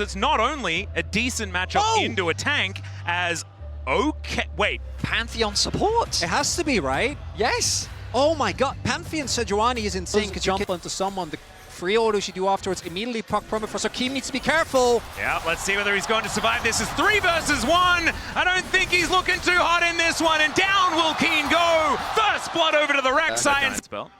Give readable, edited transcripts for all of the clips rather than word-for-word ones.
It's not only a decent matchup into a tank as, wait. Pantheon support? It has to be, right? Yes. Oh my god, Pantheon Sejuani is insane because jump onto someone. The free autos you do afterwards immediately proc permafrost, so Keem needs to be careful. Yeah, let's see whether he's going to survive. This is 3 versus 1. I don't think he's looking too hot in this one, and down will Keen go. First blood over to the Rex Science. Spell.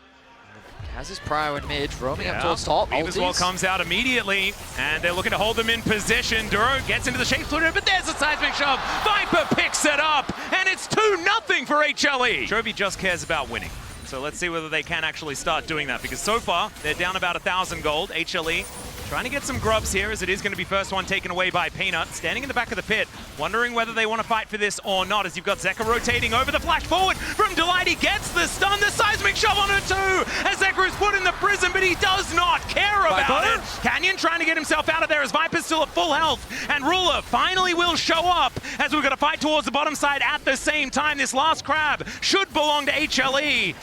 Has his Prio in mid, roaming up towards top. Well comes out immediately, and they're looking to hold them in position. Duro gets into the shape splitter, but there's a seismic shove. Viper picks it up, and it's 2-0 for HLE. Jovi just cares about winning. So let's see whether they can actually start doing that, because so far they're down about 1,000 gold. HLE trying to get some grubs here, as it is going to be first one taken away by Peanut. Standing in the back of the pit, wondering whether they want to fight for this or not, as you've got Zeka rotating over the flash forward from Delight. He gets the stun, the seismic shove on her too, as Zeka is put in the prison, but he does not care about it. Canyon trying to get himself out of there as Viper's still at full health, and Ruler finally will show up as we're going to fight towards the bottom side at the same time. This last crab should belong to HLE.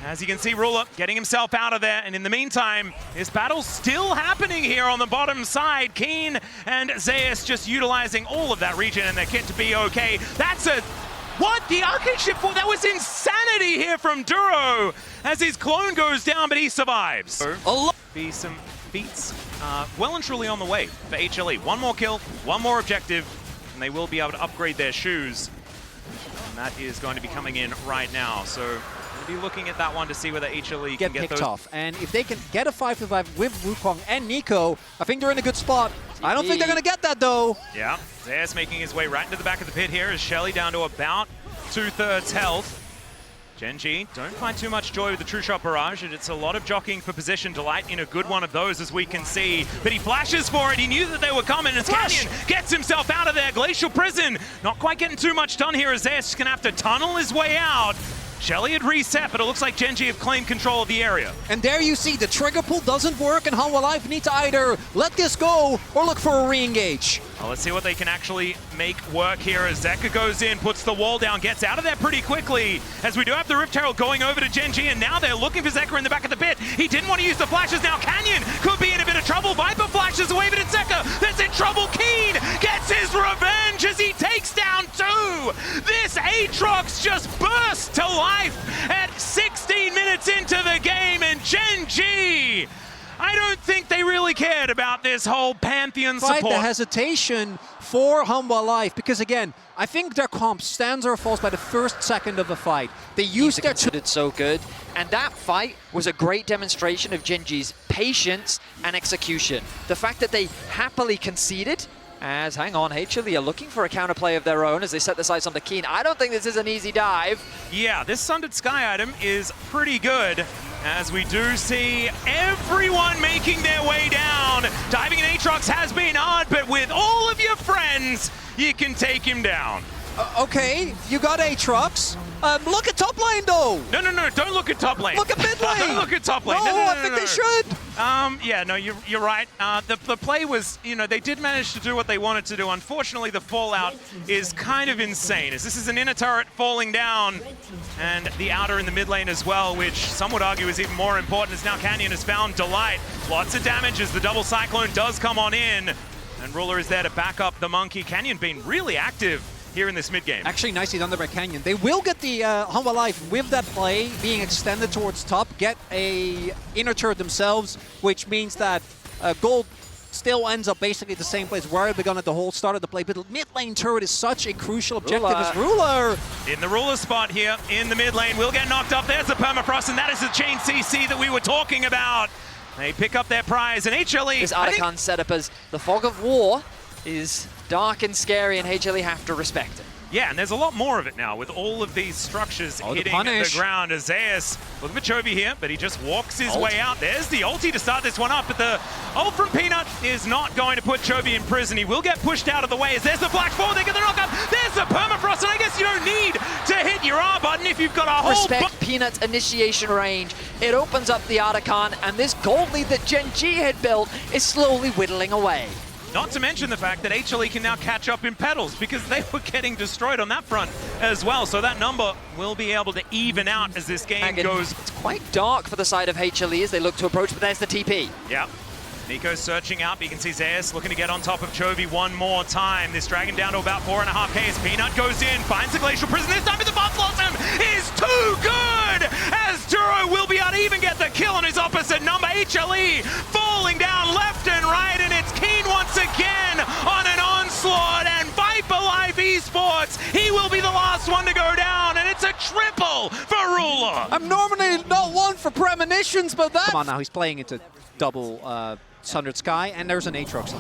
As you can see, Ruler getting himself out of there, and in the meantime, this battle's still happening here on the bottom side. Keen and Zeus just utilizing all of that region and their kit to be okay. That's a... What? The arcade ship? That was insanity here from Duro, as his clone goes down, but he survives. Be some feats well and truly on the way for HLE. One more kill, one more objective, and they will be able to upgrade their shoes. And that is going to be coming in right now, so... be looking at that one to see whether HLE can get picked those off. And if they can get a 5-5 with Wukong and Nico, I think they're in a good spot. I don't think they're going to get that, though. Yeah, Zeus making his way right into the back of the pit here as Shelly down to about 2/3 health. Gen.G don't find too much joy with the True Shot Barrage, and it's a lot of jockeying for position. Delight in a good one of those, as we can see. But he flashes for it. He knew that they were coming, as Canyon gets himself out of there. Glacial Prison not quite getting too much done here, as Zeus is going to have to tunnel his way out. Shelly had reset, but it looks like Gen.G have claimed control of the area. And there you see, the trigger pull doesn't work, and Hanwha Life need to either let this go or look for a re-engage. Well, let's see what they can actually make work here as Zeka goes in, puts the wall down, gets out of there pretty quickly, as we do have the Rift Herald going over to Gen.G, and now they're looking for Zeka in the back of the pit. He didn't want to use the flashes. Now Canyon could be in a bit of trouble. Viper flashes away, but it's Zeka that's in trouble. Keen gets his revenge as he takes down 2. This Aatrox just burst to life at 16 minutes into the game, and Gen.G, I don't think they really cared about this whole Pantheon support. The hesitation for Hanwha Life, because again, I think their comp stands or falls by the first second of the fight. They used their... considered so good, and that fight was a great demonstration of Gen.G's patience and execution. The fact that they happily conceded, as, hang on, HLE are looking for a counterplay of their own as they set the sights on the Keen. I don't think this is an easy dive. Yeah, this Sundered Sky item is pretty good, as we do see everyone making their way down. Diving in Aatrox has been hard, but with all of your friends, you can take him down. Okay, you got Aatrox. Look at top lane, though. No, don't look at top lane. Look at mid lane. Don't look at top lane. No, I think they should. Yeah, no, you're right. The play was, they did manage to do what they wanted to do. Unfortunately, the fallout is kind of insane, as this is an inner turret falling down, and the outer in the mid lane as well, which some would argue is even more important, as now Canyon has found Delight. Lots of damage as the double cyclone does come on in, and Ruler is there to back up the monkey. Canyon being really active here in this mid-game. Actually, nicely done there by Canyon. They will get the Hanwha Life with that play being extended towards top, get a inner turret themselves, which means that gold still ends up basically at the same place where it begun at the whole start of the play. But mid lane turret is such a crucial objective as Ruler. In the Ruler spot here in the mid lane, will get knocked up. There's the permafrost, and that is the chain CC that we were talking about. They pick up their prize, and HLE... This Artican setup as the fog of war is dark and scary, and HLE have to respect it. Yeah, and there's a lot more of it now with all of these structures hitting the ground. As Zeus looking for Chovy here, but he just walks his way out. There's the ulti to start this one up, but the ult from Peanut is not going to put Chovy in prison. He will get pushed out of the way as there's the flash forward. They get the knockup. There's the permafrost, and I guess you don't need to hit your R button if you've got a whole... Respect Peanut's initiation range. It opens up the Artican, and this gold lead that Gen.G had built is slowly whittling away. Not to mention the fact that HLE can now catch up in petals, because they were getting destroyed on that front as well. So that number will be able to even out as this game goes. It's quite dark for the side of HLE as they look to approach, but there's the TP. Yeah. Nico searching up. You can see Zeus looking to get on top of Chovy one more time. This dragon down to about 4.5k as Peanut goes in, finds the Glacial Prison this time, but the Buff Blossom is too good! As Duro will be able to even get the kill on his opposite number. HLE falling down left and right, and it's Keen once again on an onslaught, and Viper Live Esports, he will be the last one to go down, and it's a triple for Ruler. I'm normally not one for premonitions, but that... Come on now, he's playing into double Sundered Sky, and there's an Aatrox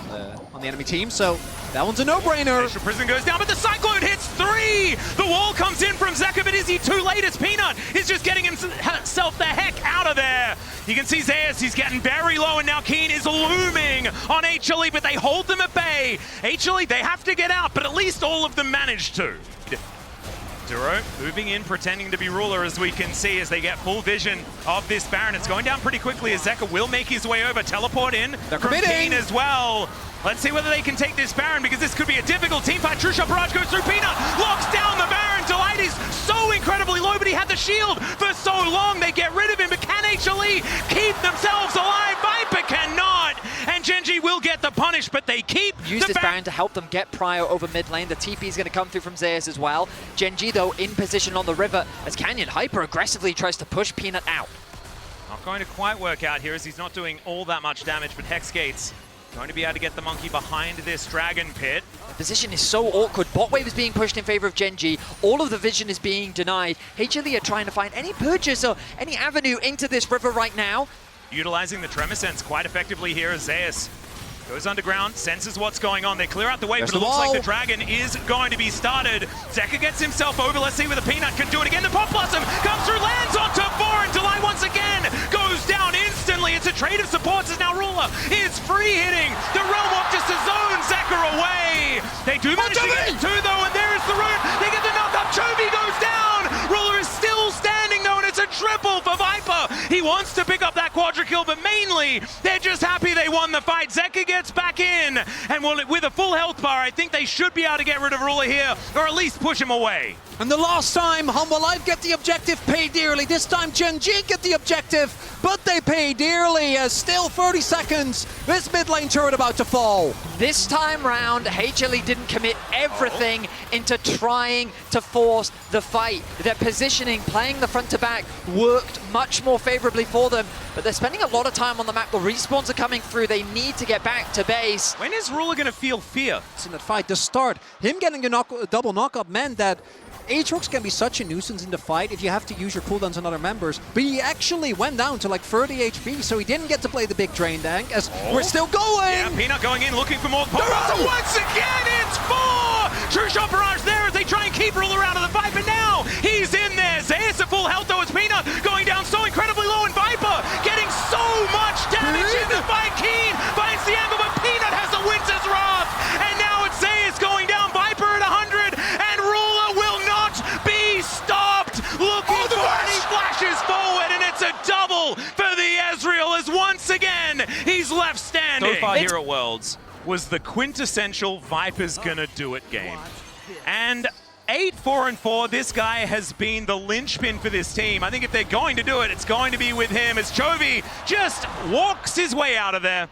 on the enemy team, so that one's a no-brainer. Glacial Prison goes down, but the Cyclone hits 3! The wall comes in from Zeka, but is he too late as Peanut is just getting himself the heck out of there. You can see Zeus, he's getting very low, and now Keen is looming on HLE, but they hold them at bay. HLE, they have to get out, but at least all of them manage to. Duro moving in, pretending to be Ruler, as we can see, as they get full vision of this Baron. It's going down pretty quickly as Zeka will make his way over. Teleport in from Keen as well. Let's see whether they can take this Baron, because this could be a difficult team fight. True Shot Barrage goes through Peanut, locks down the Baron. Delight is so incredibly low, but he had the shield for so long. They get rid of him, but can HLE keep themselves alive? Viper cannot, and Gen.G will get the punish, but they keep Use this Baron to help them get Prio over mid lane. The TP is going to come through from Zeus as well. Gen.G, though, in position on the river as Canyon hyper-aggressively tries to push Peanut out. Not going to quite work out here, as he's not doing all that much damage, but Hex Gates going to be able to get the monkey behind this Dragon Pit. The position is so awkward. Bot wave is being pushed in favor of Gen.G. All of the vision is being denied. HLE are trying to find any purchase or any avenue into this river right now. Utilizing the Tremor Sense quite effectively here as Zeus goes underground, senses what's going on. They clear out the way, but it looks like the Dragon is going to be started. Zeka gets himself over. Let's see whether Peanut can do it again. The Pop Blossom comes through, lands on top 4, and Delight once again goes down instantly. It's a trade of supports as now Ruler is free hitting the Realm Walk just to zone Zeka away. They do manage to get 2 though, and there is the root. They get the knock up. Chovy goes down. Ruler is still standing though, and it's a triple for Viper. He wants to pick up that quadra kill, but mainly they're just happy they won the fight. Zeka gets back in, and with a full health bar, I think they should be able to get rid of Ruler here, or at least push him away. And the last time, Hanwha Live get the objective, pay dearly. This time, Gen.G get the objective, but they pay dearly as still 30 seconds. This mid lane turret about to fall. This time round, HLE didn't commit everything into trying to force the fight. Their positioning, playing the front to back, worked much more favorably for them, but they're spending a lot of time on the map. The respawns are coming through. They need to get back to base. When is Ruler going to feel fear? In that fight, the start, him getting a double knockup meant that Aatrox can be such a nuisance in the fight if you have to use your cooldowns on other members, but he actually went down to like 30 HP, so he didn't get to play the big drain tank, as we're still going! Yeah, Peanut going in, looking for more pop. Once again, it's 4! True Shot Barrage there as they try and keep Ruler out of the fight, but now he's in there. Zeus at full health though, as Peanut going down so incredibly low, and Viper getting so much damage in the fight. Keen finds the angle, but Peanut has the Winter's Wrath, and now it's Zeus going down, Viper at 100, and Ruler will not be stopped. Looking for it, he flashes forward, and it's a double for the Ezreal, as once again he's left standing. So far here at Worlds was the quintessential Viper's gonna do it game, and 8-4-4, this guy has been the linchpin for this team. I think if they're going to do it, it's going to be with him, as Chovy just walks his way out of there.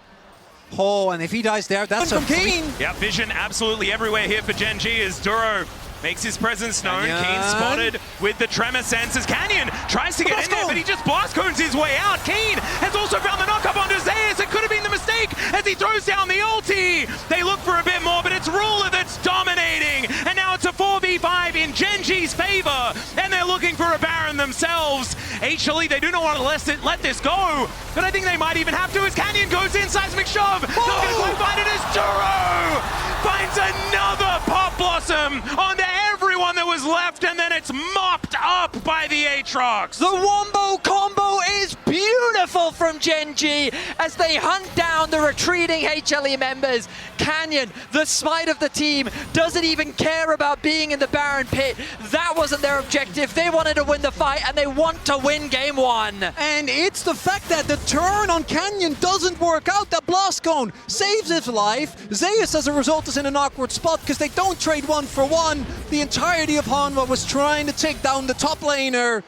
Oh, and if he dies there, that's from Keen. Yeah, vision absolutely everywhere here for Gen.G as Duro makes his presence known. Keen spotted with the Tremor Sense as Canyon tries to get in there, but he just blast cones his way out. Keen has also found the knock-up onto Zeus. It could have been the mistake as he throws down the ulti. They look for a bit more, but it's Ruler that's dominating. And now it's a 4v5 in Gen.G's favor, and they're looking for a Baron themselves. HLE, they do not want to let this go, but I think they might even have to as Canyon goes in, seismic shove. Not going to quite find it as Duro finds another Pop Blossom onto everyone that was left, and then it's mopped up by the Aatrox. The wombo combo is beautiful from Gen.G as they hunt down the retreating HLE members. Canyon, the smite of the team, doesn't even care about being in the Baron pit. That wasn't their objective. They wanted to win the fight, and they want to win game 1. And it's the fact that the turn on Canyon doesn't work out. That blast cone saves his life. Zeus, as a result, is in an awkward spot because they don't trade 1 for 1. The entirety of Hanwha was trying to take down the top laner.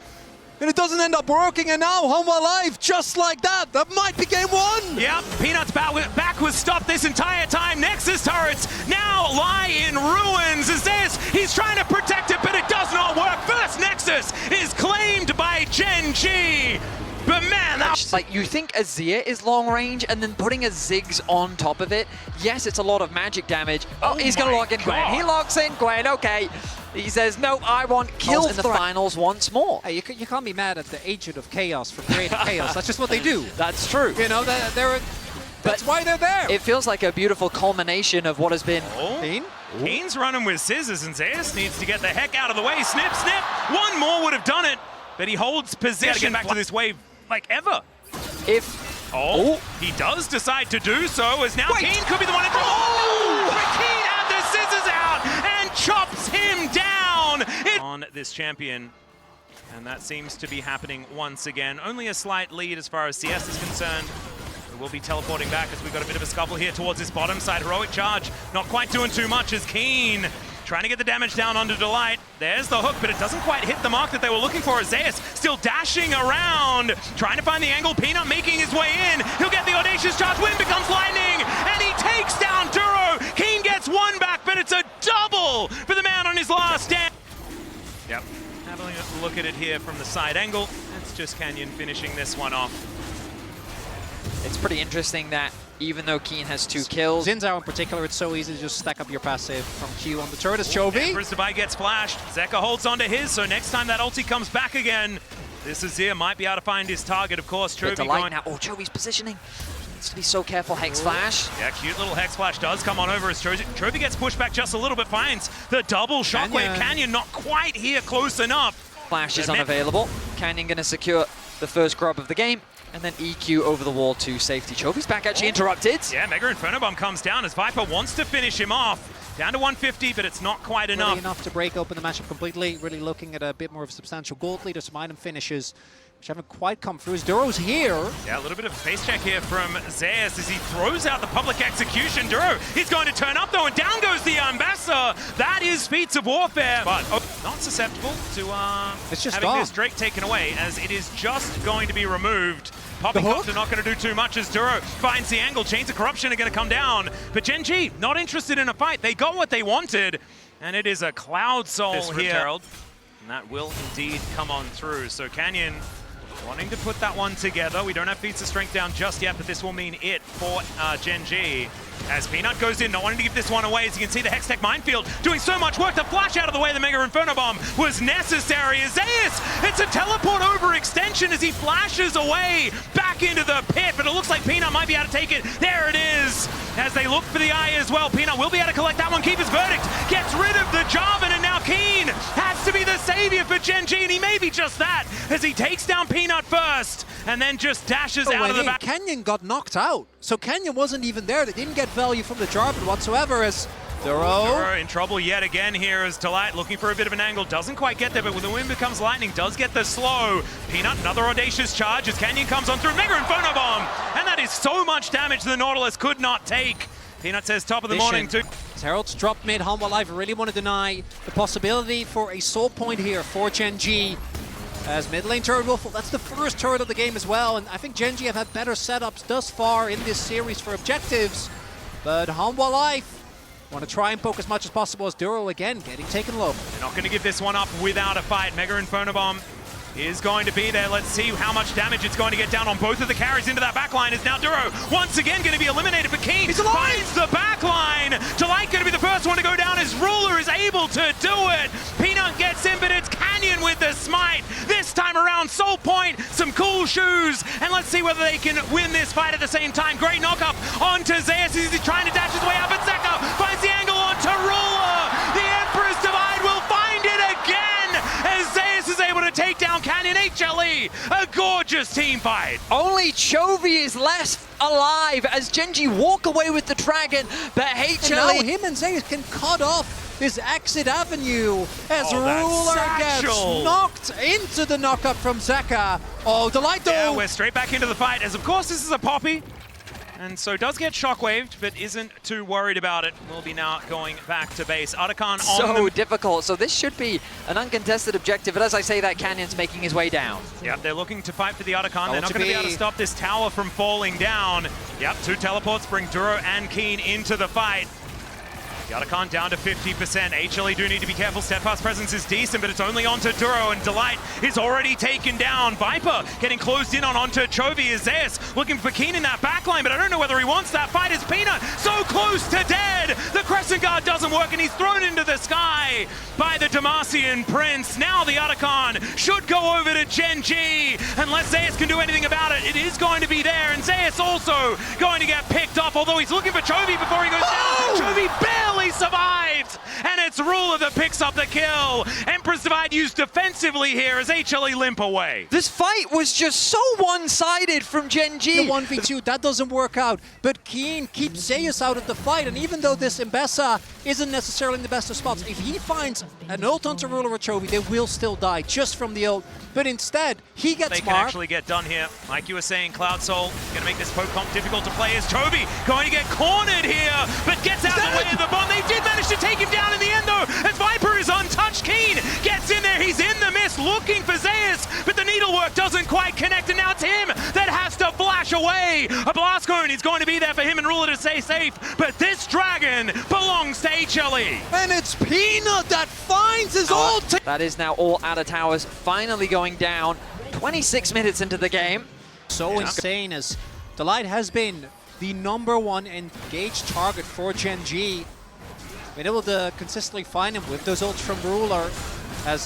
and it doesn't end up working, and now Hanwha Life, just like that, that might be game one! Yep, Peanut's back was stopped this entire time. Nexus turrets now lie in ruins. As this, he's trying to protect it, but it does not work. First Nexus is claimed by Gen.G. But man, that's like, you think Azir is long range, and then putting a Ziggs on top of it, yes, it's a lot of magic damage. Oh, he's gonna lock in Gwen. He locks in Gwen, okay. He says, no, I want kills in the finals once more. Hey, you can't be mad at the Agent of Chaos for creating chaos. That's just what they do. That's true. You know, that's why they're there. It feels like a beautiful culmination of what has been. Keen's running with scissors, and Zeus needs to get the heck out of the way. Snip, snip. One more would have done it, but he holds position. Gotta get back to this wave like ever. He does decide to do so, as now Keen could be the one in trouble. Oh! Keen had the scissors out and chops him down. On this champion, and that seems to be happening once again. Only a slight lead as far as CS is concerned. We will be teleporting back as we've got a bit of a scuffle here towards this bottom side. Heroic charge, not quite doing too much as Keen trying to get the damage down onto Delight. There's the hook, but it doesn't quite hit the mark that they were looking for. Zeus still dashing around, trying to find the angle. Peanut making his way in. He'll get the audacious charge. Wind becomes lightning, and he takes down Duro. Keen gets one back, but it's a double for the man on his last stand. Yep, having a look at it here from the side angle. It's just Canyon finishing this one off. It's pretty interesting that even though Keen has 2 kills. Xin Zhao in particular, it's so easy to just stack up your passive from Q on the turret as Chovy. Empress Divide gets flashed. Zeka holds onto his, so next time that ulti comes back again, this Azir might be able to find his target, of course. Chovy going now. Oh, Chovy's positioning. He needs to be so careful. Hex Flash. Yeah, cute little Hex Flash does come on over as Chovy gets pushed back just a little bit, finds the double shockwave. Canyon not quite here close enough. Flash is unavailable. Canyon gonna secure the first grub of the game. And then EQ over the wall to safety. Chovy's back actually interrupted. Yeah, Mega Inferno Bomb comes down as Viper wants to finish him off. Down to 150, but it's not quite enough. Really enough to break open the matchup completely. Really looking at a bit more of a substantial gold lead. Some item finishes, which haven't quite come through. As Duro's here. Yeah, a little bit of a face check here from Zeus as he throws out the public execution. Duro, he's going to turn up though, and down goes the Ambassador. That is feats of warfare, but not susceptible to having this Drake taken away, as it is just going to be removed. Popping Copter not going to do too much as Duro finds the angle. Chains of Corruption are going to come down. But Gen.G not interested in a fight. They got what they wanted. And it is a Cloud Soul here. Herald. And that will indeed come on through. So Canyon wanting to put that one together. We don't have feats of strength down just yet, but this will mean it for Gen.G. As Peanut goes in, not wanting to give this one away. As you can see, the Hextech Minefield doing so much work. The flash out of the way, the Mega Inferno Bomb was necessary. As Zeus, it's a teleport over extension as he flashes away back into the pit, but it looks like Peanut might be able to take it. There it is. As they look for the eye as well, Peanut will be able to collect that one, keep his verdict, gets rid of the Jarvan, and now Keen has to be the savior for Gen.G, and he may be just that, as he takes down Peanut first, and then just dashes out of the back. Canyon got knocked out, so Canyon wasn't even there. They didn't get value from the Jarvan whatsoever, as Duro in trouble yet again here as Delight looking for a bit of an angle, doesn't quite get there, but when the wind becomes lightning, does get the slow. Peanut, another audacious charge as Canyon comes on through, Mega Inferno Bomb, and that is so much damage the Nautilus could not take. Peanut says top of the morning too. Herald's dropped mid. Hanwha Life really want to deny the possibility for a soul point here for Gen.G. As mid lane turret will fall. That's the first turret of the game as well, and I think Gen.G have had better setups thus far in this series for objectives. But Hanwha Life want to try and poke as much as possible as Duro again getting taken low. They're not going to give this one up without a fight. Mega Inferno Bomb is going to be there. Let's see how much damage it's going to get down on both of the carries into that backline. Is now Duro once again going to be eliminated, but Keen finds the backline. Delight going to be the first one to go down as Ruler is able to do it. Peanut gets in, but it's Canyon with the smite. This time around, Soul Point, some cool shoes, and let's see whether they can win this fight at the same time. Great knock-up onto Zeus as he's trying to dash his way up, and Zeka finds the angle onto Ruler. The Empress Divide will find it again as Zeus is able to take down Canyon. HLE, a gorgeous team fight. Only Chovy is left alive as Gen.G walk away with the dragon, but HLE... And now him and Zeus can cut off this exit avenue as Ruler gets knocked into the knockup from Zeka. Oh, Delight though! Yeah, we're straight back into the fight as of course this is a Poppy. And so does get shockwaved, but isn't too worried about it. Will be now going back to base. Otacon on So difficult. So this should be an uncontested objective. But as I say that, Canyon's making his way down. Yep, they're looking to fight for the Otacon. They're not going to be able to stop this tower from falling down. Yep, 2 teleports bring Duro and Keen into the fight. The Otacon down to 50%. HLE do need to be careful. Steadfast presence is decent, but it's only onto Duro, and Delight is already taken down. Viper getting closed in onto Chovy. Is Zeus looking for Keen in that backline, but I don't know whether he wants that fight. Is Peanut so close to dead? The Crescent Guard doesn't work, and he's thrown into the sky by the Demacian Prince. Now the Otacon should go over to Gen.G, unless Zeus can do anything about it. It is going to be there, and Zeus also going to get picked off, although he's looking for Chovy before he goes down. Chovy barely survived, and it's Ruler that picks up the kill. Empress Divide used defensively here as HLE limp away. This fight was just so one-sided from Gen.G. The 1v2, that doesn't work out. But Keen keeps Zeus out of the fight, and even though this Mbessa isn't necessarily in the best of spots, if he finds an ult onto Ruler or Chovy, they will still die just from the ult. But instead, he gets They can actually get done here. Like you were saying, Cloud Soul going to make this poke comp difficult to play as Chovy going to get cornered here, but gets out of the way of the bomb. They did manage to take him down in the end, though, as Viper is untouched. Keen gets in there. He's in the mist looking for Zeus, but the needlework doesn't quite connect, and now it's him that has to flash away. A blast cone is going to be there for him and Ruler to stay safe, but this dragon belongs to HLE. And it's Peanut that finds his ult. That is now all out of towers, finally going down. 26 minutes into the game. So insane, as Delight has been the #1 engaged target for Gen.G. Been able to consistently find him with those ults from Ruler. Has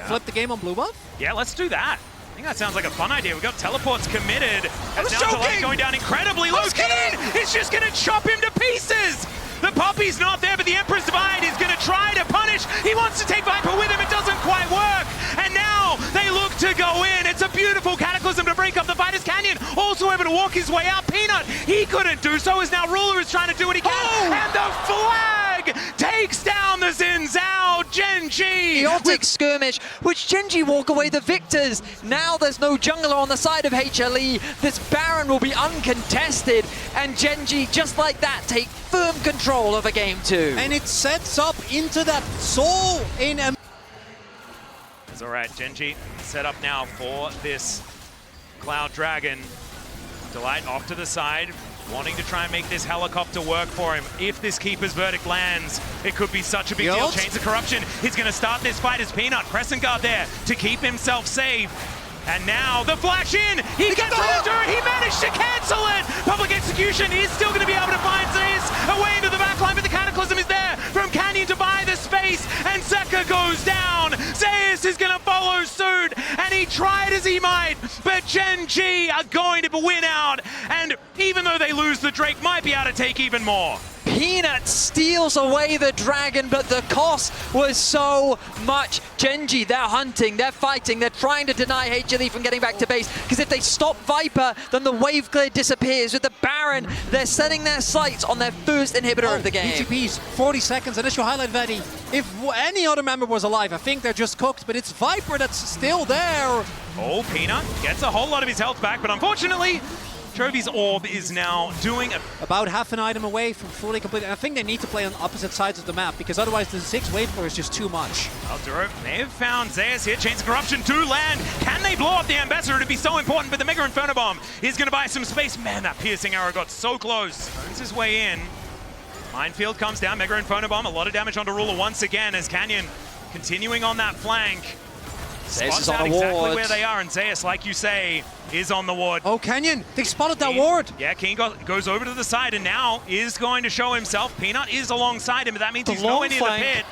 flipped the game on blue buff. Yeah, let's do that. I think that sounds like a fun idea. We've got teleports committed. As now joking. Delight going down incredibly low. Keen is just going to chop him to pieces. The Puppy's not there, but the Empress Divide is going to try to punish. He wants to take Viper with him. It doesn't quite work. And now they look to go in. It's a beautiful Cataclysm to break up the fight as Canyon also able to walk his way out. Peanut, he couldn't do so, as now Ruler is trying to do what he can. And the flag takes down the Xin Zhao. Gen.G. Chaotic skirmish, which Gen.G walk away the victors. Now there's no jungler on the side of HLE. This Baron will be uncontested, and Gen.G, just like that, take firm control over game 2. And it sets up into that soul in a... It's all right, Gen.G set up now for this Cloud Dragon. Delight off to the side, wanting to try and make this helicopter work for him. If this Keeper's Verdict lands, it could be such a big deal. Chains of Corruption, he's going to start this fight as Peanut. Crescent Guard there to keep himself safe. And now the flash in, he gets under, he managed to cancel it! Public Execution is still going to be able to find Zeus away into the backline, but the Cataclysm is there from Canyon to buy the space, and Zeka goes down. Zeus is going to follow suit, and he tried as he might, but Gen.G are going to win out, and even though they lose, the Drake might be able to take even more. Peanut steals away the dragon, but the cost was so much. Gen.G, they're hunting, they're fighting, they're trying to deny HLE from getting back to base, because if they stop Viper, then the wave clear disappears. With the Baron, they're setting their sights on their first inhibitor of the game. BTPs, 40 seconds, initial highlight, Vedi. If any other member was alive, I think they're just cooked, but it's Viper that's still there. Oh, Peanut gets a whole lot of his health back, but unfortunately, Chovy's orb is now doing about half an item away from fully complete. And I think they need to play on opposite sides of the map, because otherwise the 6 wave clear is just too much. Duro may have found Zeus here. Chains of Corruption to land. Can they blow up the Ambassador? It'd be so important, but the Mega Inferno Bomb is going to buy some space. Man, that piercing arrow got so close. Turns his way in. Minefield comes down. Mega Inferno Bomb. A lot of damage onto Ruler once again as Canyon continuing on that flank. Zeus is Spots on out the exactly ward. where they are, and Zeus, like you say, is on the ward. Oh, Canyon, they spotted that Keen, ward. Yeah, Keen goes over to the side and now is going to show himself. Peanut is alongside him, but that means he's nowhere near the pit.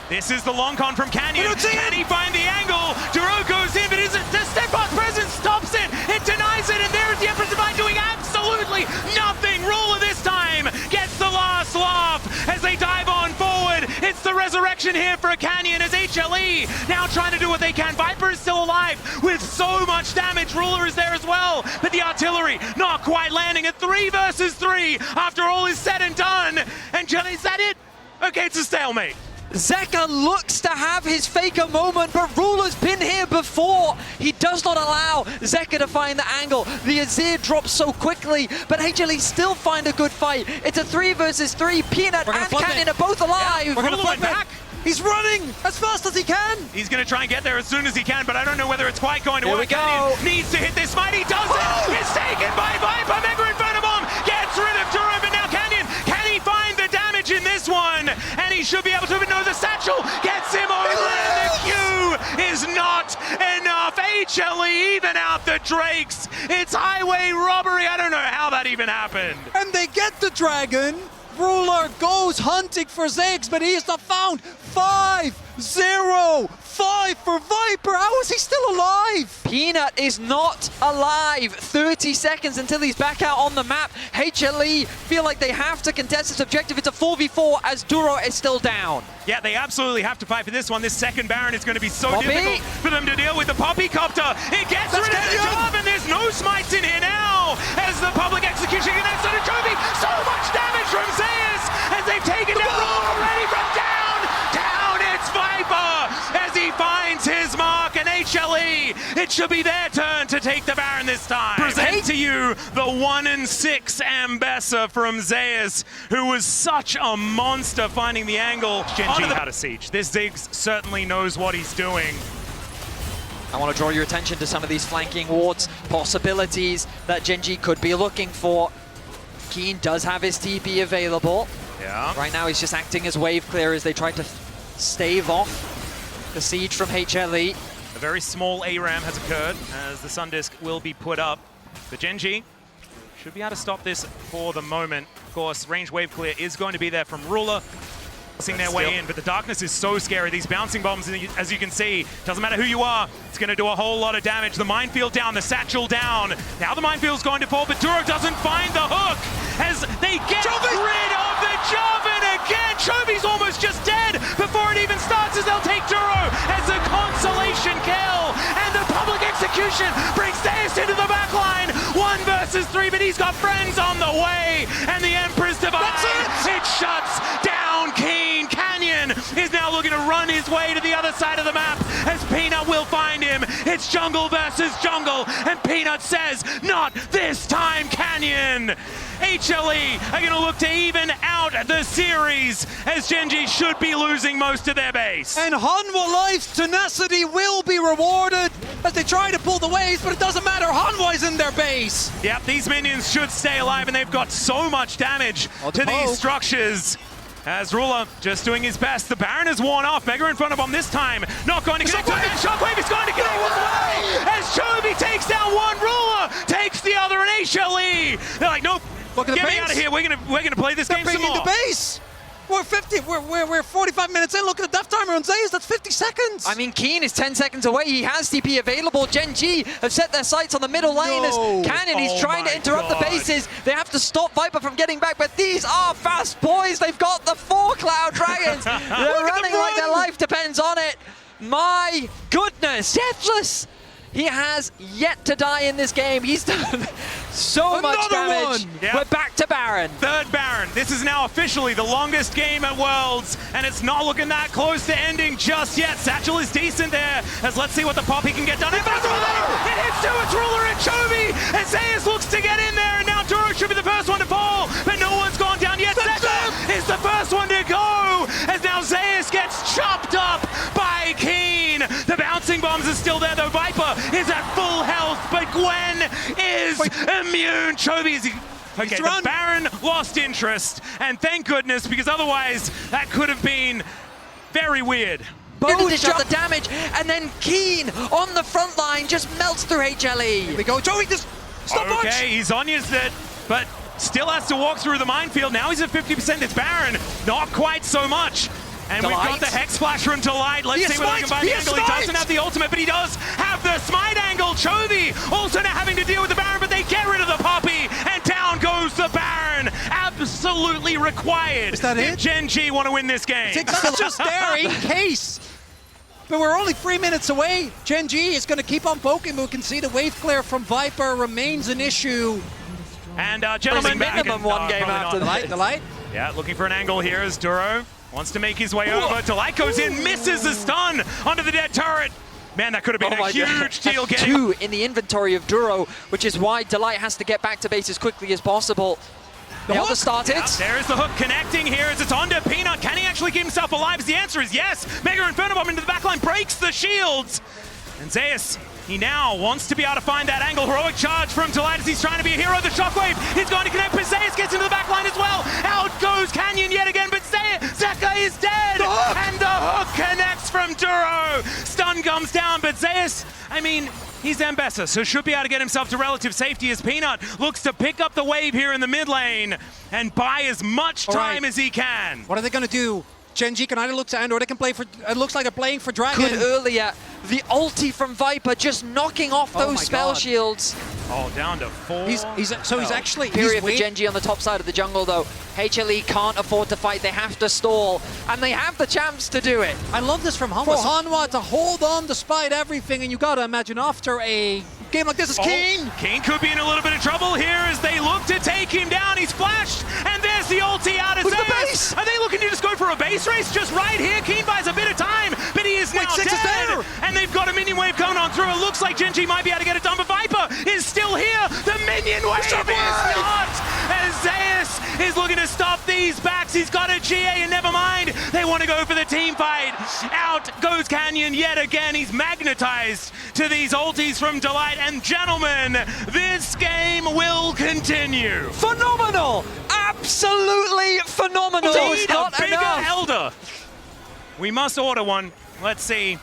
This is the long con from Canyon. Can he find the angle? Duro goes in, but the Steadfast Presence stops it. It denies it, and there's the Empress Divide doing absolutely nothing. Ruler this time gets the last laugh as they dive on forward. It's the resurrection here for a Canyon as HLE now trying to do what they can. Viper is still alive with so much damage. Ruler is there as well, but the artillery not quite landing at 3 versus 3 after all is said and done. And is that it? Okay, it's a stalemate. Zeka looks to have his faker moment, but Ruler's been here before. He does not allow Zeka to find the angle. The Azir drops so quickly, but HLE still find a good fight. It's a 3 versus 3. Peanut and Canyon are both alive. Yeah, we're gonna flip back. He's running as fast as he can. He's going to try and get there as soon as he can, but I don't know whether it's quite going to Here work. we go. Canyon needs to hit this smite. He does it. It's taken by Viper. Mega Inferno Bomb gets rid of Duro, but now Canyon, can he find the damage in this one? And he should be able to, but no, the satchel gets him over, and the Q is not enough. HLE even out the Drakes. It's highway robbery. I don't know how that even happened. And they get the dragon. Ruler goes hunting for Ziggs, but he is not found. 5-0-5 for Viper. How is he still alive? Peanut is not alive. 30 seconds until he's back out on the map. HLE feel like they have to contest this objective. It's a 4v4 as Duro is still down. Yeah, they absolutely have to fight for this one. This second Baron is going to be so Poppy. difficult for them to deal with. The Poppy Copter, it gets rid of the job, and there's no smites in here now as the public execution connects on a trophy. So much damage from Zeus as they've taken down Roll already from down. It's Viper as he finds his mark, and HLE, it should be their turn to take the Baron this time. Present to you the 1-6 Ambessa from Zeus, who was such a monster finding the angle. Gen.G out of siege. This Ziggs certainly knows what he's doing. I want to draw your attention to some of these flanking wards, possibilities that Gen.G could be looking for. Keen does have his TP available. Yeah. Right now he's just acting as wave clear as they try to stave off the siege from HLE. A very small ARAM has occurred as the Sun Disc will be put up. The Gen.G should be able to stop this for the moment. Of course, range wave clear is going to be there from Ruler. Their way in, but the darkness is so scary. These bouncing bombs, as you can see, doesn't matter who you are, it's going to do a whole lot of damage. The minefield down, the satchel down. Now the minefield's going to fall, but Duro doesn't find the hook as they get rid of the Joven again. Chovy's almost just dead before it even starts as they'll take Duro as a consolation kill. And the public execution brings Zeus into the back line. 1 versus 3, but he's got friends on the way. And the Emperor's Divide, it shuts down King. Canyon is now looking to run his way to the other side of the map as Peanut will find him. It's jungle versus jungle, and Peanut says, not this time, Canyon. HLE are going to look to even out the series as Gen.G should be losing most of their base. And Hanwha Life's tenacity will be rewarded as they try to pull the waves, but it doesn't matter. Hanwha is in their base. Yep, these minions should stay alive, and they've got so much damage to these structures. As Ruler just doing his best. The Baron is worn off. Mega in front of him this time. Not going to connect. Shockwave is going to connect with way. As Chovy takes down one, Ruler takes the other, and HLE. They're like, nope. Get me out of here. We're gonna play this game some more. The base. We're 45 minutes in. Look at the death timer on Zeus. That's 50 seconds. I mean, Keen is 10 seconds away. He has TP available. Gen.G have set their sights on the middle lane as Canyon. He's trying to interrupt the bases. They have to stop Viper from getting back, but these are fast boys. They've got the 4 Cloud Dragons. They're running like their life depends on it. My goodness. Deathless. He has yet to die in this game. He's done so much damage. Yep. We're back to Baron. Third Baron. This is now officially the longest game at Worlds, and it's not looking that close to ending just yet. Satchel is decent there, as let's see what the Poppy can get done. It hits two, it's Ruler and Chovy, and Zeus looks to get in there, and now Duro should be the first one to fall, but no one's gone down yet. Zeka is the first one to go, as now Zeus gets chopped up by Keen. The bouncing bombs are still there, though. Viper is at full health, but Gwen is immune. Chovy is... Okay, the Baron lost interest, and thank goodness, because otherwise that could have been very weird. Dish out the damage, and then Keen on the front line just melts through HLE. Here we go. Chovy, just stop much. Okay, he's Onya's it, but still has to walk through the minefield. Now he's at 50%. It's Baron, not quite so much. And we've got the Hex Flash from Delight. Let's see whether he can buy the angle. He doesn't have the ultimate, but he does have the smite angle. Chovy also now having to deal with the Baron, but they get rid of the Poppy, and down goes the Baron. Absolutely required. Is that it? If Gen.G want to win this game. It's just there in case. But we're only 3 minutes away. Gen.G is going to keep on poking, but we can see the wave clear from Viper remains an issue. And gentlemen, minimum one game after the light. Yeah, looking for an angle here as Duro wants to make his way over. Delight goes in, misses the stun onto the dead turret. Man, that could have been a huge deal That's getting... 2 in the inventory of Duro, which is why Delight has to get back to base as quickly as possible. The other started. Yeah, there is the hook connecting here as it's onto Peanut. Can he actually keep himself alive? The answer is yes. Mega Inferno Bomb into the backline breaks the shields. And Zeus, he now wants to be able to find that angle. Heroic charge from Delight as he's trying to be a hero. The shockwave is going to connect, but Zeus gets into the backline as well. Out goes Canyon yet again, but Zeka is dead. And the hook connects from Duro. Stun comes down, but Zeus, I mean, he's Ambessa, so should be able to get himself to relative safety as Peanut looks to pick up the wave here in the mid lane and buy as much time as he can. What are they going to do? Gen.G can either look to end or they can play for... It looks like they're playing for Dragon. Good earlier. The ulti from Viper just knocking off those spell shields. Oh, down to 4. He's actually... Period for Gen.G on the top side of the jungle, though. HLE can't afford to fight. They have to stall, and they have the chance to do it. I love this from Hanwha. For Hanwha to hold on despite everything, and you got to imagine after a game like this is Keen. Keen could be in a little bit of trouble here as they look to take him down. He's flashed, and there's the ulti out of Zeus. Are they looking to just go for a base race just right here? Keen buys a bit of time, but he is now dead. And they've got a minion wave coming on through. It looks like Gen.G might be able to get it done, but Viper is still here. The minion wave is not. As Zeus is looking to stop these backs. He's got a GA, and never mind. They want to go for the team fight. Out goes Canyon yet again. He's magnetized to these ultis from Delight. And gentlemen, this game will continue. Phenomenal! Absolutely phenomenal! Indeed, a bigger Elder. We must order one. Let's see.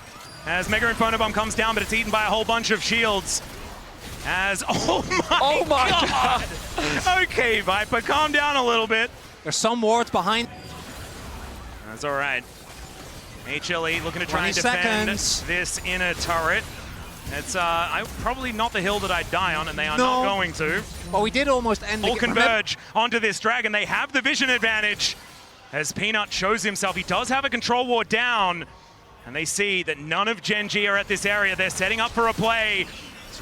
As Mega Inferno Bomb comes down, but it's eaten by a whole bunch of shields. As, oh my God. Okay, Viper, calm down a little bit. There's some wards behind. That's all right. HLE looking to try and defend this inner turret. It's probably not the hill that I'd die on, and they are not going to. Well, we did almost end the game. Full converge onto this dragon. They have the vision advantage. As Peanut shows himself, he does have a control ward down. And they see that none of Gen.G are at this area. They're setting up for a play.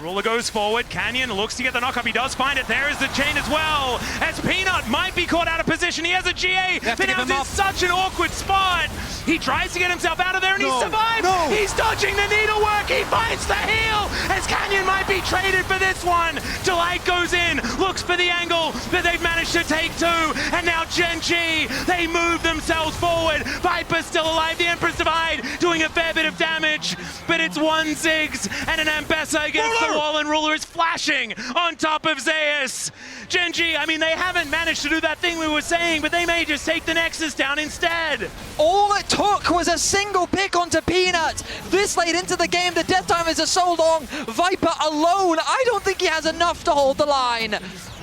Ruler goes forward. Canyon looks to get the knock-up. He does find it. There is the chain as well. As Peanut might be caught out of position. He has a GA. But now it's in such an awkward spot. He tries to get himself out of there, and he survives. He's dodging the needlework. He finds the heal. As Canyon might be traded for this one. Delight goes in, looks for the angle, but they've managed to take 2. And now Gen.G, they move themselves forward. Viper's still alive. The Emperor's Divide doing a fair bit of damage. But it's 1 Ziggs and an Ambessa against the wall, and Ruler is flashing on top of Zeus. Gen.G, I mean, they haven't managed to do that thing we were saying, but they may just take the Nexus down instead. All it took was a single pick onto Peanut. This late into the game, the death time is so long. Viper alone, I don't think he has enough to hold the line.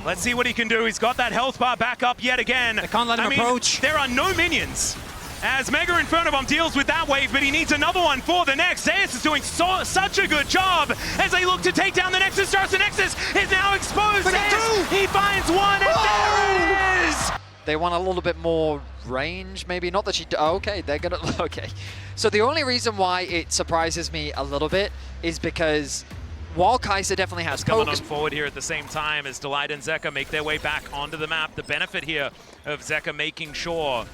Let's see what he can do. He's got that health bar back up yet again. They can't let him approach. There are no minions. As Mega Inferno Bomb deals with that wave, but he needs another one for the next. Zeus is doing such a good job as they look to take down the Nexus. The Nexus is now exposed. Zeus, he finds one, and there it is! They want a little bit more range, maybe. Not that she... okay, they're gonna... Okay. So the only reason why it surprises me a little bit is because while Kai'Sa definitely has coming on forward here at the same time as Delight and Zeka make their way back onto the map. The benefit here of Zeka making sure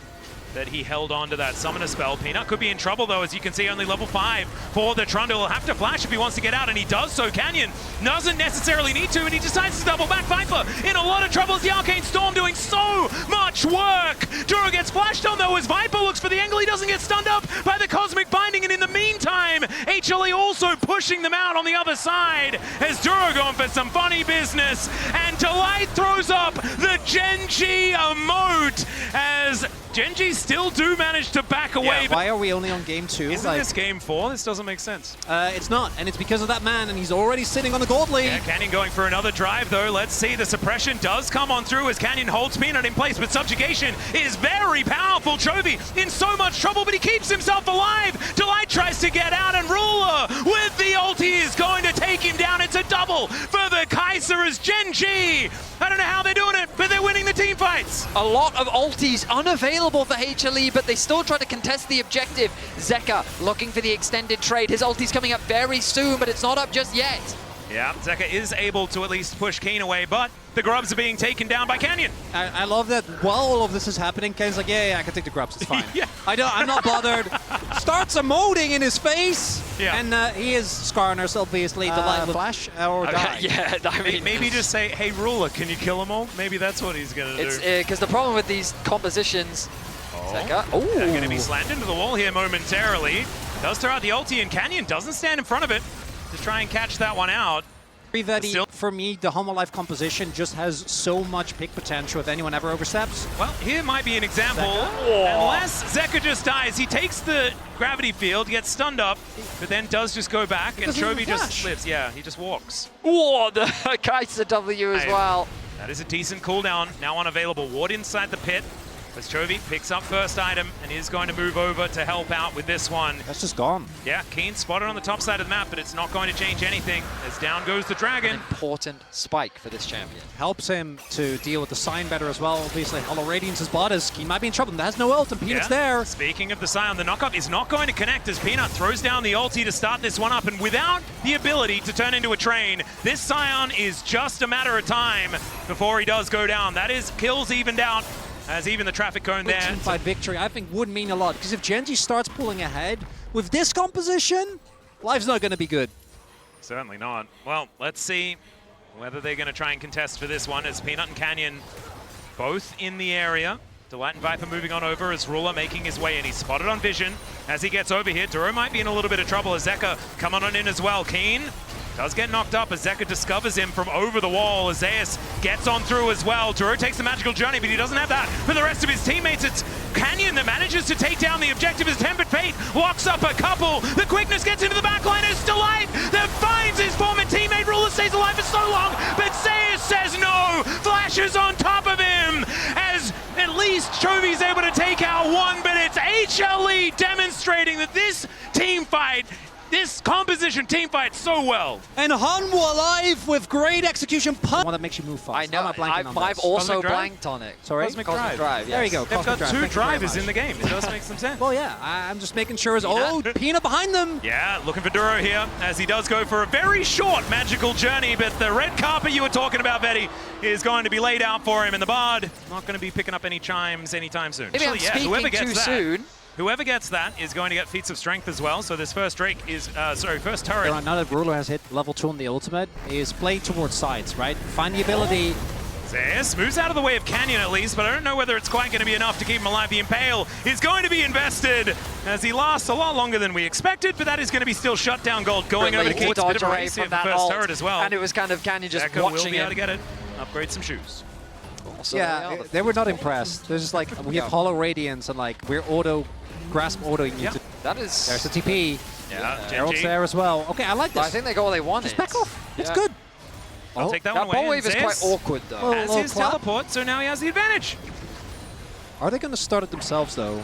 that he held on to that summoner spell. Peanut could be in trouble though, as you can see, only level 5 for the Trundle. He'll have to flash if he wants to get out, and he does so. Canyon doesn't necessarily need to, and he decides to double back. Viper in a lot of trouble as the Arcane Storm doing so much work. Duro gets flashed on though as Viper looks for the angle. He doesn't get stunned up by the Cosmic Binding, and in the meantime, HLE also pushing them out on the other side as Duro going for some funny business, and Delight throws up the Gen.G emote as Gen.G still do manage to back away. Yeah, why are we only on game 2? Isn't this game 4? This doesn't make sense. It's not, and it's because of that man, and he's already sitting on the gold lead. Yeah, Canyon going for another drive though. Let's see, the suppression does come on through as Canyon holds Peanut in place, but subjugation is very powerful. Chovy in so much trouble, but he keeps himself alive. Delight tries to get out, and Ruler with the ulti is going to take him down. It's a double for the Kai'Sa as Gen.G. I don't know how they're doing it, but they're winning the team fights. A lot of ultis unavailable for HLE, but they still try to contest the objective. Zeka looking for the extended trade. His ulti's coming up very soon, but it's not up just yet. Yeah, Zeka is able to at least push Keen away, but the grubs are being taken down by Canyon. I love that while all of this is happening, Ken's like, yeah, I can take the grubs, it's fine. Yeah. I'm not bothered. Starts emoting in his face, Yeah. and he is scarring us, obviously. The light flash or die. Yeah, I mean, Maybe just say, hey, Ruler, can you kill them all? Maybe that's what he's going to do. it's because the problem with these compositions. Zeka. They're going to Oh, be slammed into the wall here momentarily. Does throw out the ulti, and Canyon doesn't stand in front of it to try and catch that one out. Still- For me, the Hanwha Life composition just has so much pick potential if anyone ever oversteps. Well, here might be an example. Zeka? Unless Zeka just dies, he takes the gravity field, gets stunned up, but then does just go back, and doesn't Chovy even just flash. lives. Yeah, he just walks. whoa, the Kaiser W as Hey. well. That is a decent cooldown. Now unavailable. Ward inside the pit. As Chovy picks up first item and is going to move over to help out with this one. That's just gone. Yeah, Keen spotted on the top side of the map, but it's not going to change anything as down goes the dragon. An important spike for this champion. Helps him to deal with the sign better as well. Obviously, Hollow Radiance is bought as Keen might be in trouble. That has no ult, and Peanut's there. Speaking of the Scion, the knockup is not going to connect as Peanut throws down the ulti to start this one up, and without the ability to turn into a train, this Scion is just a matter of time before he does go down. That is kills evened out as even the traffic cone there. Teamfight victory, I think, would mean a lot, because if Gen.G starts pulling ahead with this composition, life's not going to be good. Certainly not. Well, let's see whether they're going to try and contest for this one as Peanut and Canyon both in the area. Delight and Viper moving on over as Ruler making his way in. He's spotted on Vision as he gets over here. Duro might be in a little bit of trouble as Zeka coming on in as well. Keen does get knocked up as Zeka discovers him from over the wall. As Zeus gets on through as well. Duro takes the magical journey, but he doesn't have that for the rest of his teammates. It's Canyon that manages to take down the objective as Tempered Fate locks up a couple. The quickness gets into the backline as Delight that finds his former teammate. Ruler stays alive for so long, but Zeus says no. Flashes on top of him as at least Chovy's able to take out one, but it's HLE demonstrating that this team fight, this composition team fight so well. And Hanwha Live with great execution. One that makes you move fast. I know. I'm not blanking on I've this. also Cosmic Drive? blanked on it. Sorry? Cosmic Cosmic Drive, yes. There you go. They've Cosmic got Drive. two Thank you very drivers much. in the game. It does make some sense. Well, yeah, I'm just making sure. Oh, Peanut behind them. Yeah, looking for Duro here as he does go for a very short magical journey, but the red carpet you were talking about, Vetti, is going to be laid out for him, and the Bard not going to be picking up any chimes anytime soon. Maybe I'm Actually, speaking whoever gets too that, soon. Whoever gets that is going to get feats of strength as well. So this first Drake is, first There turret. are now that Ruler has hit level 2 on the ultimate, is playing towards sides, right? Find the ability. Zeus moves out of the way of Canyon at least, but I don't know whether it's quite going to be enough to keep him alive. The Impale is going to be invested as he lasts a lot longer than we expected, but that is going to be still shutdown gold going over to Really Keats. Bit dodge of a away race here from for that first ult, turret as well. and it was kind of Canyon just Zeka will watching be able to it. get it. Upgrade some shoes. So Yeah, there they were not impressed. They're just like, we have Hollow Radiance, and like, we're grasp autoing you. Yeah. To, that is. there's the TP. Yeah, Herald's Gen.G. there as well. Okay, I like this. I think they got what they wanted. Just back off. It's Yeah. good. I'll take that one That away. ball wave and is quite Zeus awkward though. Well, has little his clap. teleport, so now he has the advantage. Are they going to start it themselves, though?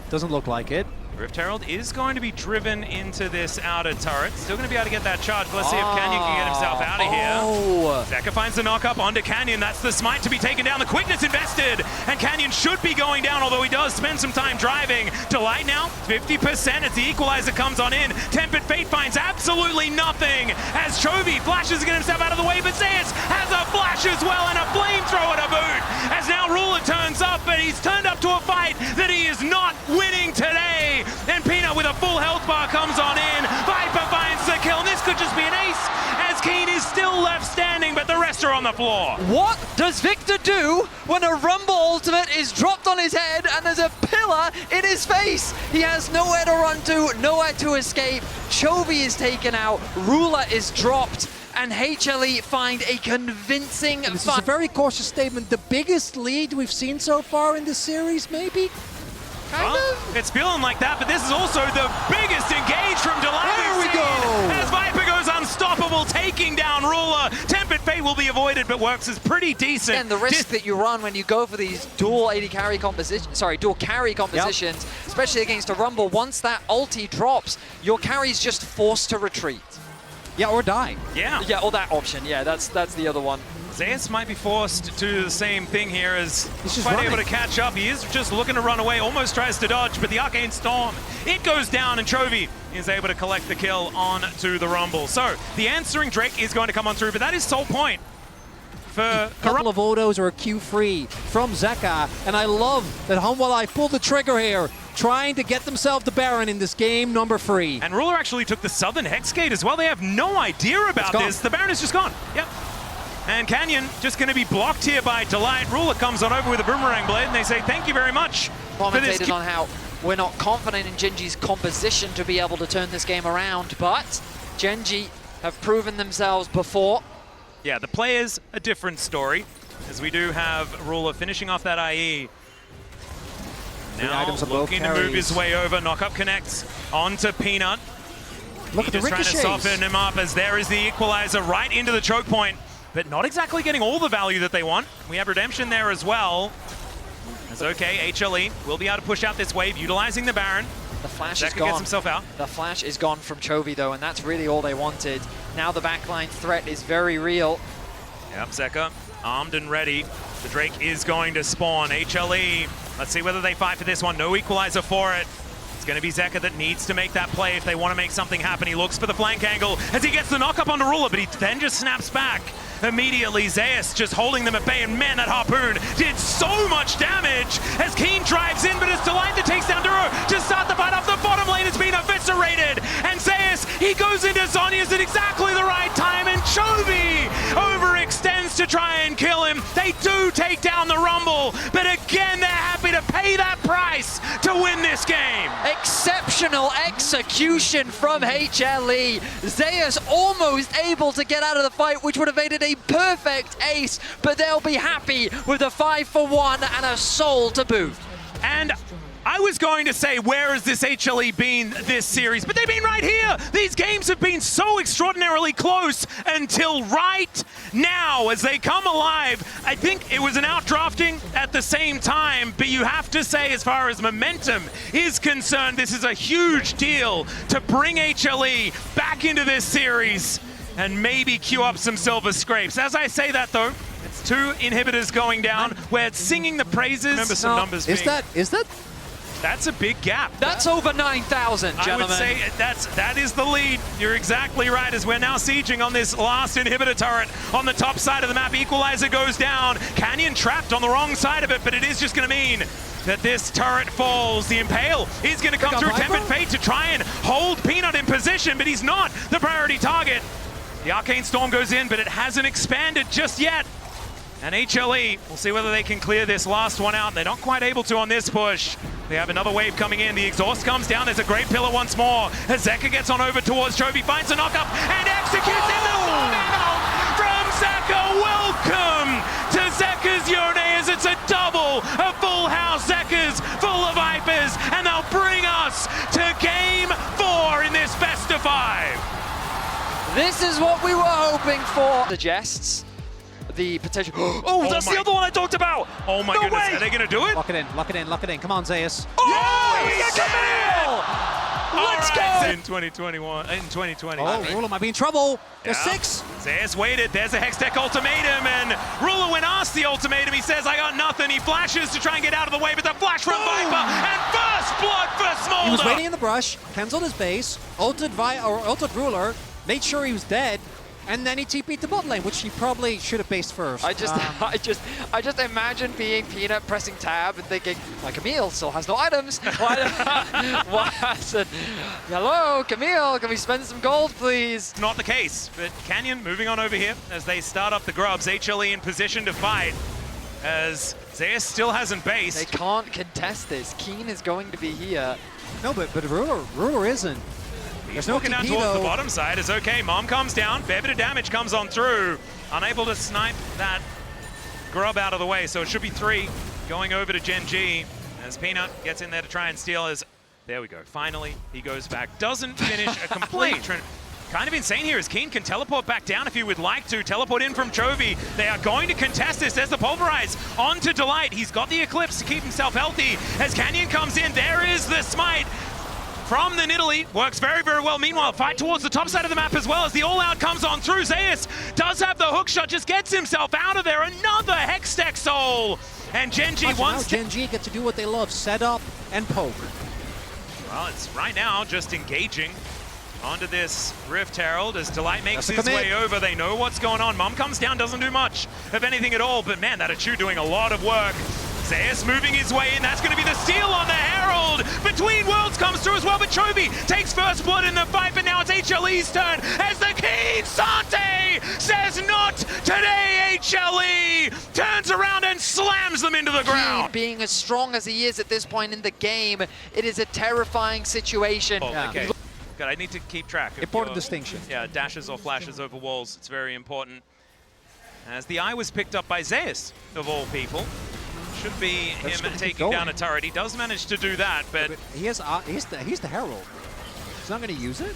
Doesn't look like it. Rift Herald is going to be driven into this outer turret. Still going to be able to get that charge. Let's see if Canyon can get himself out of here. Oh. Zeka finds the knock-up onto Canyon. That's the smite to be taken down. The quickness invested. And Canyon should be going down, although he does spend some time driving. Delight now, 50% as the equalizer comes on in. Tempered Fate finds absolutely nothing as Chovy flashes to get himself out of the way, but Zeus has a flash as well and a flamethrower to boot. As now Ruler turns up, but he's turned up to a fight that he is not winning today. And Peanut with a full health bar comes on in. Viper finds the kill. This could just be an ace as Keen is still left standing, but the rest are on the floor. What does Victor do when a Rumble ultimate is dropped on his head and there's a pillar in his face? He has nowhere to run to, nowhere to escape. Chovy is taken out, Ruler is dropped, and HLE find a convincing This is a very cautious statement. The biggest lead we've seen so far in the series, maybe? Kind of? It's feeling like that, but this is also the biggest engage from Delight. There we go. As Viper goes unstoppable, taking down Ruler. Tempered Fate will be avoided, but works is pretty decent. And the risk that you run when you go for these dual carry compositions, especially against a Rumble, once that ulti drops, your carry's just forced to retreat. Yeah, or die. Yeah. Yeah, or that option, yeah, that's the other one. Zeus might be forced to do the same thing here as He's just quite running. able to catch up. He is just looking to run away, almost tries to dodge, but the Arcane Storm, it goes down, and Chovy is able to collect the kill onto the Rumble. So the answering Drake is going to come on through, but that is sole point for A couple of autos are Q-free from Zeka, and I love that Hanwha Life pulled the trigger here, trying to get themselves the Baron in this game number 3. And Ruler actually took the Southern Hex Gate as well. They have no idea about gone. this. The Baron is just gone. Yep. And Canyon just going to be blocked here by Delight. Ruler comes on over with a Boomerang Blade, and they say thank you very much for this. Commentated on how we're not confident in Gen.G's composition to be able to turn this game around, but Gen.G have proven themselves before. Yeah, the players, a different story, as we do have Ruler finishing off that IE. Now items on both looking to move carries. his way over. Knock-up connects onto Peanut. Look at the Just trying to ricochets. soften him up as there is the equalizer right into the choke point, but not exactly getting all the value that they want. We have Redemption there as well. As okay, HLE will be able to push out this wave, utilizing the Baron. The flash Zeka is gone. gets himself out. The flash is gone from Chovy though, and that's really all they wanted. Now the backline threat is very real. Yep, Zeka armed and ready. The Drake is going to spawn. HLE, let's see whether they fight for this one. No equalizer for it. It's going to be Zeka that needs to make that play if they want to make something happen. He looks for the flank angle as he gets the knock up onto Ruler, but he then just snaps back. Immediately, Zeus just holding them at bay, and man, that Harpoon did so much damage as Keen drives in, but it's Delight that takes down Duro to start the fight off. The bottom lane has been eviscerated, and Zeus, he goes into Zhonya's at exactly the right time, and Chovy overextends to try and kill him. They do take down the Rumble, but again, they're happy to pay that price to win this game. Exceptional execution from HLE. Zeus almost able to get out of the fight, which would have made it a perfect ace, but they'll be happy with a 5-for-1 and a soul to boot. And I was going to say, where has this HLE been this series? But they've been right here. These games have been so extraordinarily close until right now as they come alive. I think it was an outdrafting at the same time, but you have to say, as far as momentum is concerned, this is a huge deal to bring HLE back into this series and maybe queue up some silver scrapes. As I say that, though, it's 2 inhibitors going down. We're singing the praises. Remember some numbers Is being... that That's a big gap. That's over 9,000, I gentlemen. would say that is the lead. You're exactly right, as we're now sieging on this last inhibitor turret on the top side of the map. Equalizer goes down. Canyon trapped on the wrong side of it, but it is just going to mean that this turret falls. The Impale is going to come through Tempered Fate to try and hold Peanut in position, but he's not the priority target. The Arcane Storm goes in, but it hasn't expanded just yet. And HLE, we'll see whether they can clear this last one out. They're not quite able to on this push. They have another wave coming in. The exhaust comes down. There's a great pillar once more. As Zeka gets on over towards Chovy, finds a knockup and executes in the final from Zeka. Welcome to Zeka's Yone, as it's a double, a full house. Zeka's full of Vipers, and they'll bring us to game 4 in this best of 5. This is what we were hoping for. Suggests the potential. Oh, that's the other one I talked about. Oh my goodness, are they going to do it? Lock it in, lock it in, lock it in. Come on, Zeus. Oh, we got Camille! Let's go! In 2021, in 2020. Oh, Ruler might be in trouble. There's Yeah. 6. Zeus waited. There's a Hextech ultimatum, and Ruler, when asked the ultimatum, he says, I got nothing. He flashes to try and get out of the way, but the flash from Viper, and first blood for Smolder. He was waiting in the brush, cancelled his base, ulted Ruler, made sure he was dead, and then he TP'd the bot lane, which he probably should have based first. I just imagine being Peanut pressing tab and thinking, my Camille still has no items. Why? Said, hello, Camille, can we spend some gold, please? Not the case, but Canyon moving on over here as they start up the grubs. HLE in position to fight as Zeus still hasn't based. They can't contest this. Keen is going to be here. No, but Ruler isn't. He's There's no walking down TP towards the though. bottom side. It's okay. Mom comes down. Fair bit of damage comes on through. Unable to snipe that grub out of the way. So it should be 3 going over to Gen.G as Peanut gets in there to try and steal his... There we go. Finally, he goes back. Doesn't finish a complete... Kind of insane here as Keen can teleport back down if he would like to. Teleport in from Chovy. They are going to contest this. There's the Pulverize onto Delight. He's got the Eclipse to keep himself healthy. As Canyon comes in, there is the Smite from the Nidalee. Works very, very well. Meanwhile, fight towards the top side of the map as well as the all-out comes on through. Zeus does have the hook shot, just gets himself out of there. Another Hextech Soul. And Gen.G wants to... Gen.G get to do what they love, set up and poke. Well, it's right now just engaging onto this Rift Herald as Delight makes his way over. They know what's going on. Mom comes down, doesn't do much of anything at all, but man, that Achu doing a lot of work. Zeus moving his way in, that's going to be the steal on the Herald. Between Worlds comes through as well, but Chovy takes first blood in the fight, but now it's HLE's turn as the Keen Sante says not today, HLE! Turns around and slams them into the ground. Being as strong as he is at this point in the game, it is a terrifying situation. Oh, okay. Good, I need to keep track of important distinction. Yeah, dashes or flashes over walls, it's very important. As the eye was picked up by Zeus, of all people. Should be him taking down a turret. He does manage to do that, but he's the Herald. He's not going to use it?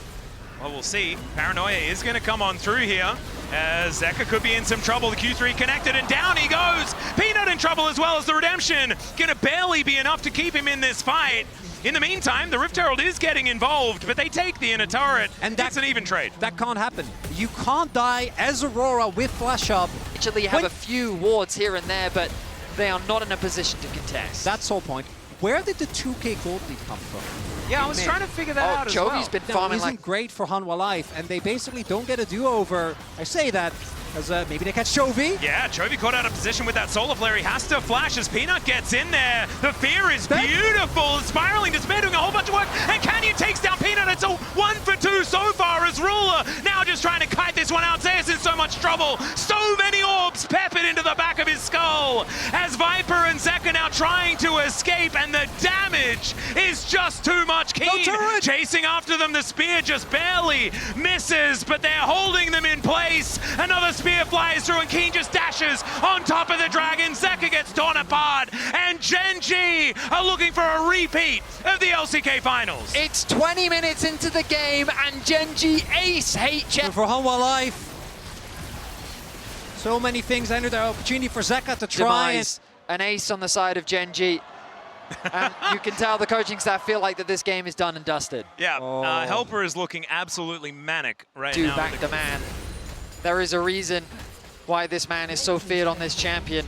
Well, we'll see. Paranoia is going to come on through here, as Zeka could be in some trouble. The Q3 connected, and down he goes. Peanut in trouble as well as the Redemption. Going to barely be enough to keep him in this fight. In the meantime, the Rift Herald is getting involved, but they take the inner turret. And that's an even trade. That can't happen. You can't die as Aurora with Flash Up. Actually, you have a few wards here and there, but they are not in a position to contest. That's the whole point. Where did the 2K gold lead come from? Yeah, I was trying to figure that out as well. Chovy's been farming isn't great for Hanwha Life, and they basically don't get a do-over. I say that as maybe they catch Chovy. Yeah, Chovy caught out of position with that Solar Flare. He has to flash as Peanut gets in there. The fear is beautiful. Spiraling Despair doing a whole bunch of work, and Canyon takes down Peanut. It's a 1 for 2 so far as Ruler. Now just trying to kite this one out. Zeus in so much trouble. So many orbs peppered into the back of his skull as Viper and Zeka now trying to escape, and the damage is just too much. Keen chasing after them. The spear just barely misses, but they're holding them in place. Another spear flies through, and Keen just dashes on top of the dragon. Zeka gets torn apart, and Gen.G are looking for a repeat of the LCK finals. It's 20 minutes into the game, and Gen.G ace HL. For Hanwha Life, so many things enter the opportunity for Zeka to try an ace on the side of Gen.G. And you can tell the coaching staff feel like that this game is done and dusted. Yeah, Helper is looking absolutely manic right now. Do back the man. There is a reason why this man is so feared on this champion.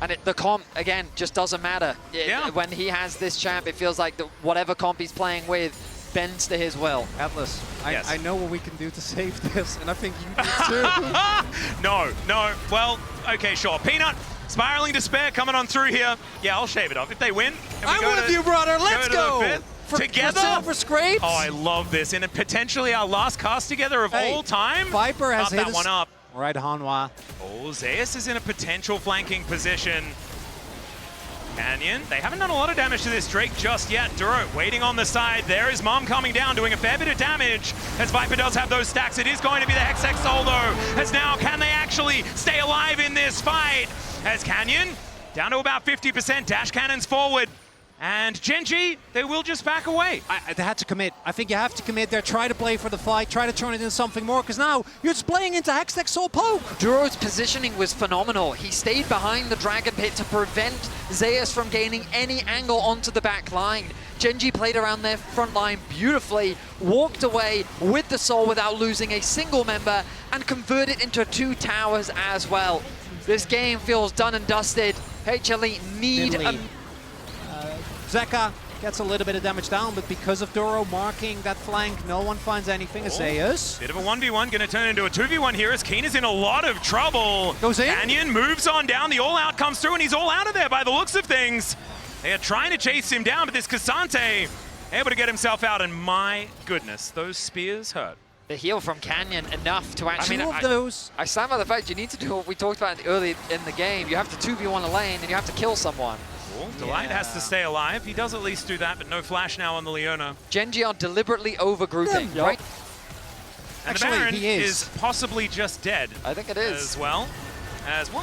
And the comp, again, just doesn't matter. When he has this champ, it feels like whatever comp he's playing with bends to his will. Atlas, I know what we can do to save this, and I think you do too. No. Well, okay, sure. Peanut. Spiraling Despair coming on through here. Yeah, I'll shave it off. If they win, I'm with you, brother. Let's go. Together. For scrapes. Oh, I love this. And potentially our last cast together of all time. Viper has hit that one up. Right, Hanwha. Oh, Zeus is in a potential flanking position. Canyon, they haven't done a lot of damage to this Drake just yet. Duro waiting on the side. There is Mom coming down, doing a fair bit of damage. As Viper does have those stacks, it is going to be the Hextech Soul though. As now, can they actually stay alive in this fight? As Canyon, down to about 50%, dash cannons forward. And Gen.G, they will just back away. They had to commit. I think you have to commit there. Try to play for the fight. Try to turn it into something more, because now you're just playing into Hextech Soul Poke. Duro's positioning was phenomenal. He stayed behind the Dragon Pit to prevent Zeus from gaining any angle onto the back line. Gen.G played around their front line beautifully, walked away with the Soul without losing a single member, and converted into 2 towers as well. This game feels done and dusted. HLE need a... Zeka gets a little bit of damage down, but because of Duro marking that flank, no one finds anything. Zeus. Bit of a 1v1, going to turn into a 2v1 here as Keen is in a lot of trouble. Goes in. Canyon moves on down, the all-out comes through, and he's all out of there by the looks of things. They are trying to chase him down, but this Cassante able to get himself out, and my goodness, those spears hurt. The heal from Canyon enough to actually... I stand by the fact you need to do what we talked about early in the game. You have to 2v1 a lane, and you have to kill someone. Delight has to stay alive. He does at least do that, but no flash now on the Leona. Gen.G are deliberately overgrouping, right? And actually, the Baron is possibly just dead. I think it is. As well.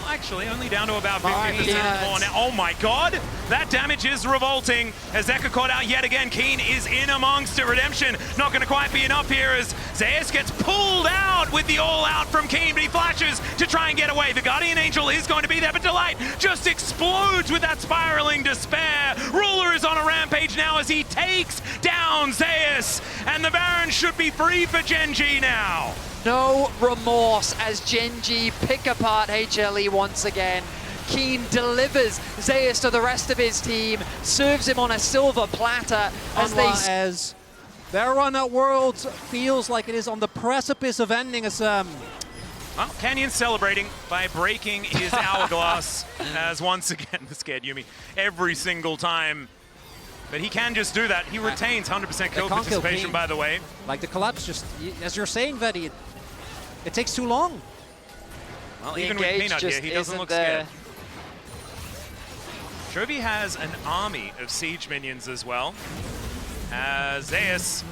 Actually, only down to about 50% more now. Oh my god! That damage is revolting. As Zeka caught out yet again, Keen is in amongst it. Redemption not going to quite be enough here as Zeus gets pulled out with the all-out from Keen, but he flashes to try and get away. The Guardian Angel is going to be there, but Delight just explodes with that Spiraling Despair. Ruler is on a rampage now as he takes down Zeus, and the Baron should be free for Gen.G now. no remorse as Gen.G pick apart HLE once again. Keen delivers Zeus to the rest of his team, serves him on a silver platter Hanwha, as their run at Worlds feels like it is on the precipice of ending, as Well, Canyon celebrating by breaking his hourglass as once again, this scared Yuumi every single time. But he can just do that. He retains 100% kill participation, by the way. Like the collapse, just as you're saying, Vedi, it takes too long. Well, The even with engage Peanut here, he doesn't look there. scared. Chovy has an army of siege minions as well. Zeus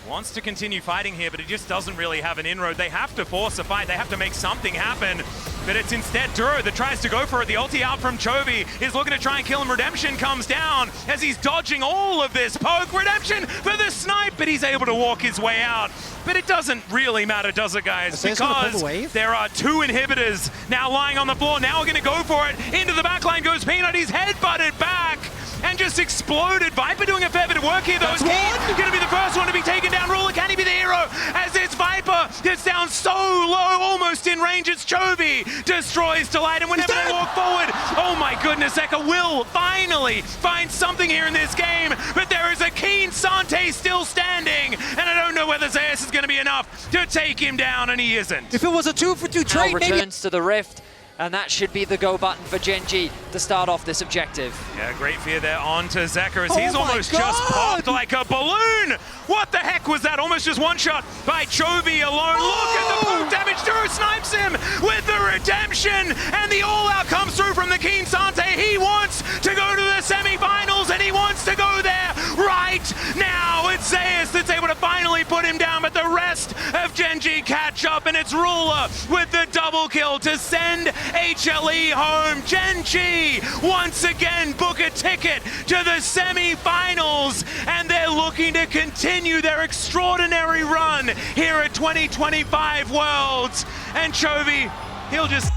wants to continue fighting here, but he just doesn't really have an inroad. They have to force a fight. They have to make something happen. But it's instead Duro that tries to go for it. The ulti out from Chovy is looking to try and kill him. Redemption comes down as he's dodging all of this poke. Redemption for the snipe, but he's able to walk his way out. But it doesn't really matter, does it, guys? Because there are two inhibitors now lying on the floor. Now we're going to go for it. Into the backline goes Peanut. He's headbutted back and just exploded. Viper doing a fair bit of work here, though. He's going to be the first one to be taken down. Ruler, can he be the hero? As it's Viper gets down so low, almost in range. It's Chovy. Destroys Delight, and whenever they walk forward, oh my goodness, Eka will finally find something here in this game, but there is a Keen Sante still standing, and I don't know whether Zeus is going to be enough to take him down, and he isn't. If it was a 2-for-2 trade, maybe. Returns to the Rift, and that should be the go button for Gen.G to start off this objective. Yeah, great fear there on to Zekka as he's almost just popped like a balloon. What the heck was that? Almost just one shot by Chovy alone. Look at the poke damage. Duro snipes him with the redemption, and the all-out comes through from the Keen Sante. He wants to go to the semi-finals, and he wants to go there right now. It's Zeus that's able to finally put him down, but the rest of Gen.G catch up, and it's Ruler with the double kill to send HLE home. Gen.G once again book a ticket to the semi-finals, and they're looking to continue their extraordinary run here at 2025 Worlds. And Chovy, he'll just